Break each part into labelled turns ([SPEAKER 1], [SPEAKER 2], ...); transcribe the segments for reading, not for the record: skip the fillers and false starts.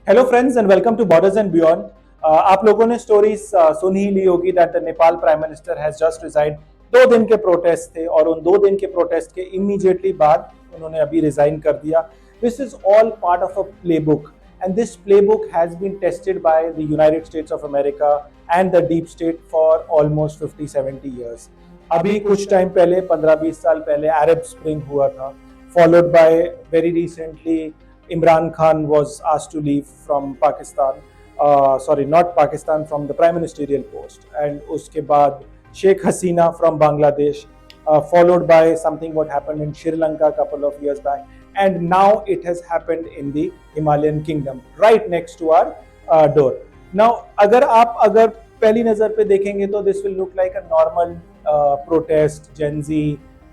[SPEAKER 1] Hello friends and welcome to borders and beyond. आप लोगों ने स्टोरीज सुन ही ली होगी that the Nepal prime minister has just resign. 2 दिन के प्रोटेस्ट थे और उन 2 दिन के प्रोटेस्ट के इमीडिएटली बाद उन्होंने अभी रिजाइन कर दिया। This is all part of a playbook and this playbook has been tested by the United States of America and the deep state for almost 50-70 years. अभी कुछ टाइम पहले 15-20 साल पहले अरब स्प्रिंग हुआ था, followed by very recently Imran Khan was asked to leave from Pakistan, not Pakistan, from the prime ministerial post, and uske baad Sheikh Hasina from Bangladesh, followed by something what happened in Sri Lanka a couple of years back, and now it has happened in the Himalayan kingdom right next to our door. Now अगर पहली नज़र पे देखेंगे तो this will look like a normal protest, Gen Z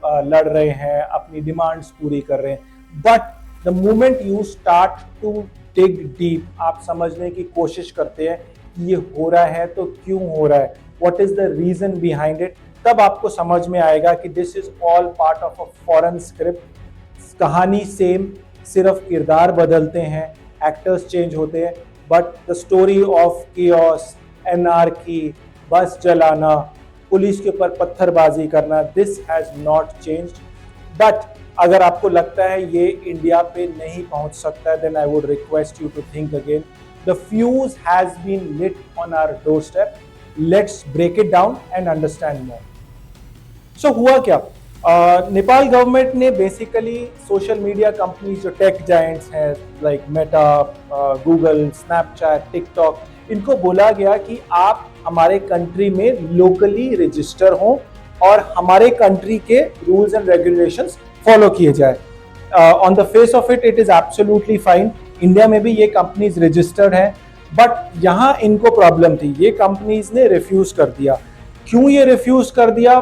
[SPEAKER 1] लड़ रहे हैं, अपनी डिमांड्स पूरी कर रहे हैं, but the moment you start to dig deep, आप समझने की कोशिश करते हैं कि ये हो रहा है तो क्यों हो रहा है, what is the reason behind it, तब आपको समझ में आएगा कि this is all part of a foreign script. कहानी सेम, सिर्फ किरदार बदलते हैं, एक्टर्स चेंज होते हैं, but the story of chaos, anarchy, bus जलाना, पुलिस के ऊपर पत्थरबाजी करना, दिस हैज नॉट चेंज्ड। बट अगर आपको लगता है ये इंडिया पे नहीं पहुंच सकता है, then I would request you to think again. The fuse has been lit on our doorstep, let's break it down and understand more. So हुआ क्या? नेपाल गवर्नमेंट ने बेसिकली सोशल मीडिया कंपनीज जो टेक जायंट्स हैं like Meta, Google, Snapchat, TikTok, इनको बोला गया कि आप हमारे कंट्री में लोकली रजिस्टर हों और हमारे कंट्री के रूल्स एंड रेगुलेशंस फॉलो किए जाए। On the face of it is absolutely fine, India में भी ये कंपनीज रजिस्टर्ड हैं, बट यहाँ इनको प्रॉब्लम थी, ये कंपनीज ने रिफ्यूज कर दिया। क्यों ये रिफ्यूज कर दिया?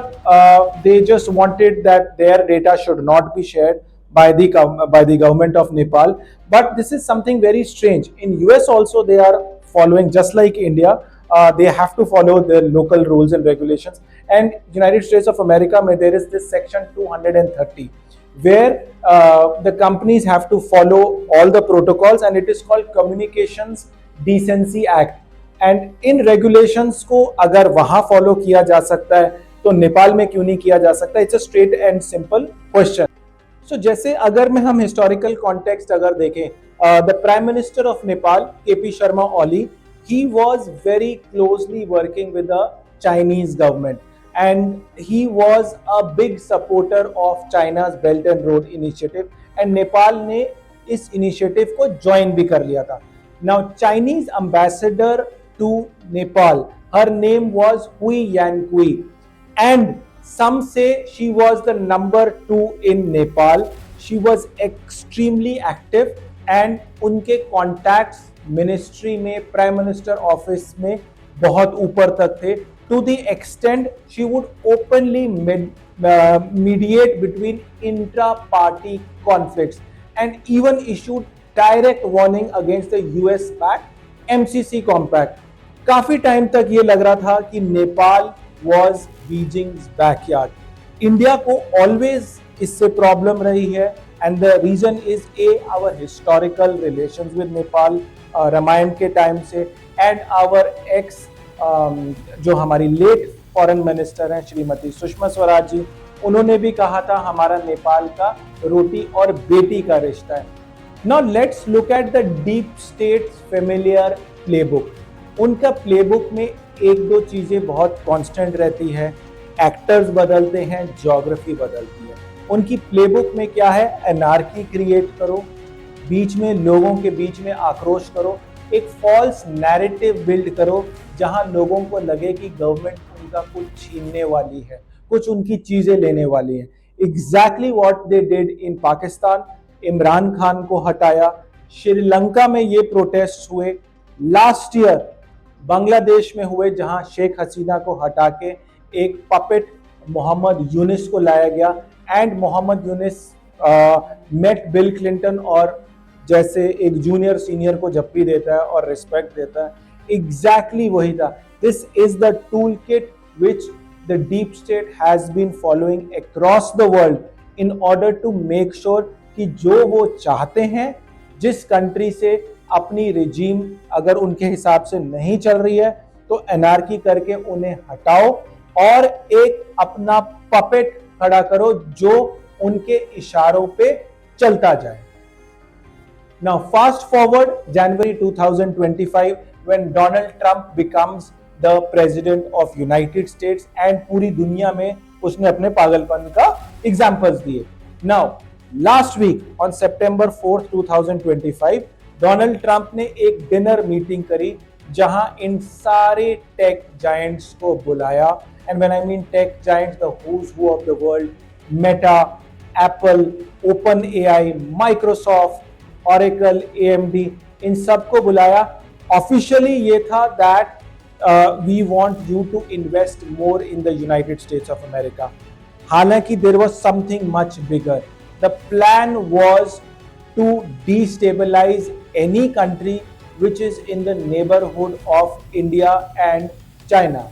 [SPEAKER 1] They just wanted that there data should not be shared by the government of Nepal, but this is something very strange. In US also they are following, just like India, they have to follow their local rules and regulations, and United States of America there is this section 230 where the companies have to follow all the protocols, and it is called Communications Decency Act, and in regulations को अगर वहां follow किया जा सकता है तो नेपाल में क्यों नहीं किया जा सकता? It's a straight and simple question. So, जैसे अगर में हम हिस्टोरिकल कॉन्टेक्स्ट अगर देखें, the prime minister of Nepal KP Sharma Oli, he was very closely working with the Chinese government and he was a big supporter of China's Belt and Road Initiative, and Nepal ने इस initiative को join भी कर लिया था। Now Chinese ambassador to Nepal, her name was Hui Yankui, and some say she was the number 2 in Nepal. She was extremely active and उनके contacts ministry में, prime minister office में बहुत ऊपर तक थे, to the extent she would openly mediate between intra-party conflicts and even issued direct warning against the US-backed MCC compact. काफी time तक ये लग रहा था कि Nepal was Beijing's backyard. India को ऑलवेज इससे प्रॉब्लम रही है, and the reason is our historical relations with Nepal, Ramayana के टाइम से, एंड आवर एक्स जो हमारी लेट फॉरेन मिनिस्टर हैं श्रीमती सुषमा स्वराज जी, उन्होंने भी कहा था हमारा नेपाल का रोटी और बेटी का रिश्ता है। Now let's look at the deep state familiar playbook. उनका प्लेबुक में एक दो चीजें बहुत कांस्टेंट रहती है, एक्टर्स बदलते हैं, ज्योग्राफी बदलती है। उनकी प्लेबुक में क्या है? एनार्की क्रिएट करो, बीच में लोगों के बीच में आक्रोश करो, एक फॉल्स नैरेटिव बिल्ड करो जहां लोगों को लगे कि गवर्नमेंट उनका कुछ छीनने वाली है, कुछ उनकी चीजें लेने वाली है। Exactly what they did in Pakistan. Imran Khan को हटाया, श्रीलंका में ये प्रोटेस्ट हुए, लास्ट ईयर बांग्लादेश में हुए जहां शेख हसीना को हटा के एक पपेट मोहम्मद यूनिस को लाया गया, and Mohammad Yunus met Bill Clinton और जैसे एक जूनियर सीनियर को जप्पी देता है और रिस्पेक्ट देता है, एग्जैक्टली वही था। This is the toolkit which the deep state has been following across the world in order to make sure कि जो वो चाहते हैं, जिस कंट्री से अपनी रिजीम अगर उनके हिसाब से नहीं चल रही है तो एनार्की करके उन्हें हटाओ और एक अपना पपेट खड़ा करो जो उनके इशारों पे चलता जाए। Now fast forward January 2025 when Donald Trump becomes the president of United States and पूरी दुनिया में उसने अपने पागलपन का एग्जाम्पल्स दिए। Now last week on September 4th 2025 Donald Trump ने एक डिनर मीटिंग करी जहां इन सारे टेक जायंट्स को बुलाया, and when I mean tech giants, the who's who of the world, Meta, Apple, OpenAI, Microsoft, Oracle, AMD, इन सबको बुलाया। ऑफिशियली ये था that we want you to invest more in the United States of America. हालांकि there was something much bigger. The plan was to destabilize any country which is in the neighborhood of India and China.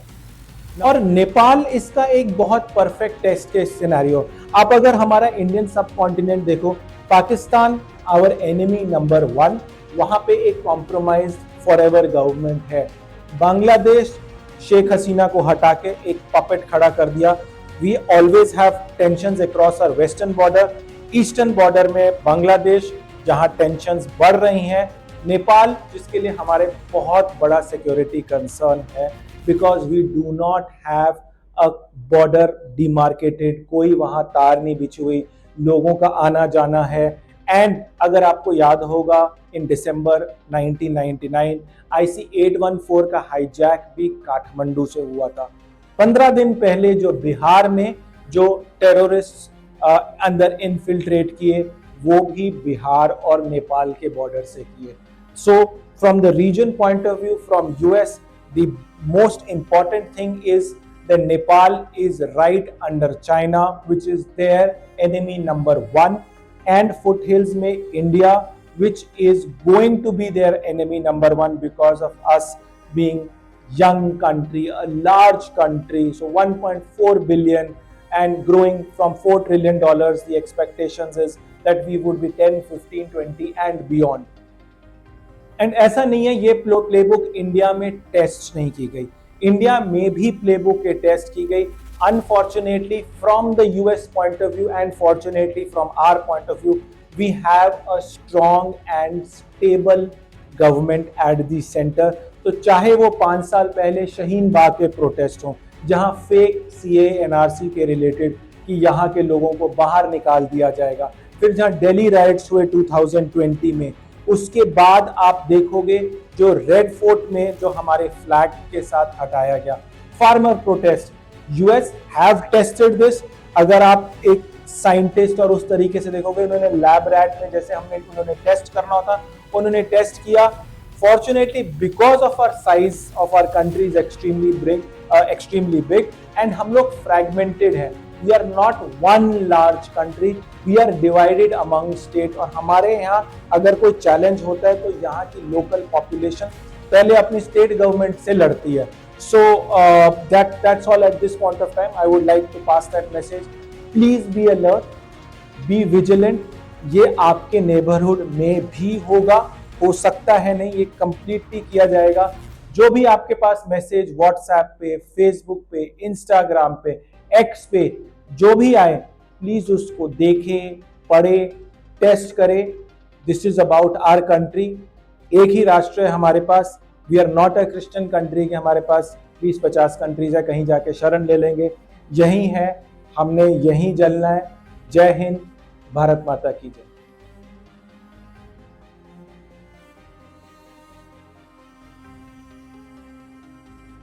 [SPEAKER 1] और नेपाल इसका एक बहुत perfect test case scenario. आप अगर हमारा Indian सब continent देखो, पाकिस्तान आवर एनिमी नंबर 1, वहां पे एक कॉम्प्रोमाइज फॉरएवर गवर्नमेंट है। बांग्लादेश शेख हसीना को हटा के एक पपेट खड़ा कर दिया। We always have tensions across our western border. Eastern border में बांग्लादेश जहां टेंशंस बढ़ रही हैं, नेपाल जिसके लिए हमारे बहुत बड़ा सिक्योरिटी कंसर्न है, because we do not have a border demarcated, कोई वहां तार नहीं बिछी हुई, लोगों का आना जाना है। एंड अगर आपको याद होगा इन दिसंबर 1999 IC-814 का हाईजैक भी काठमांडू से हुआ था। 15 दिन पहले जो बिहार में जो टेररिस्ट अंदर इनफिल्ट्रेट किए, वो भी बिहार और नेपाल के बॉर्डर से किए। So from the region point of view, from US, the most important thing is the Nepal is right under China which is their enemy number 1, and foothills में India which is going to be their enemy number 1 because of us being young country, a large country, so 1.4 billion and growing from $4 trillion. The expectations is that we would be 10, 15, 20 and beyond. And ऐसा नहीं है ये playbook India में test नहीं की गई, India में भी प्लेबुक के टेस्ट की गई। Unfortunately from the US point of view and fortunately from our point of view, we have a strong and stable government at the center. तो चाहे वो 5 साल पहले शाहीन बाग के प्रोटेस्ट हों, जहां फेक CA NRC के रिलेटेड कि यहाँ के लोगों को बाहर निकाल दिया जाएगा, फिर जहां दिल्ली राइट्स हुए 2020 में, उसके बाद आप देखोगे जो रेड फोर्ट में जो हमारे फ्लैग के साथ हटाया गया, farmer protest, US have tested this. अगर आप एक साइंटिस्ट और उस तरीके से देखोगे, उन्होंने लैब रैट में जैसे उन्होंने टेस्ट करना होता, उन्होंने टेस्ट किया। Fortunately because of our size of our country is extremely big and हम लोग फ्रैगमेंटेड हैं। We are not one large country, we are divided among state. और हमारे यहाँ अगर कोई चैलेंज होता है तो यहाँ की लोकल पॉपुलेशन पहले अपनी स्टेट गवर्नमेंट से लड़ती है। So that's all at this point of time. I would like to pass that message. Please be alert, be vigilant. ये आपके नेबरहुड में भी होगा, हो सकता है नहीं, ये कंप्लीटली किया जाएगा। जो भी आपके पास मैसेज व्हाट्सएप पे, फेसबुक पे, इंस्टाग्राम पे, एक्स पे जो भी आए, प्लीज उसको देखें, पढ़े, टेस्ट करें। This is about our country. एक ही राष्ट्र है हमारे पास। We are not a Christian country कि हमारे पास 20-50 कंट्रीज है, कहीं जाके शरण ले लेंगे। यही है, हमने यहीं जलना है। जय हिंद, भारत माता की जय।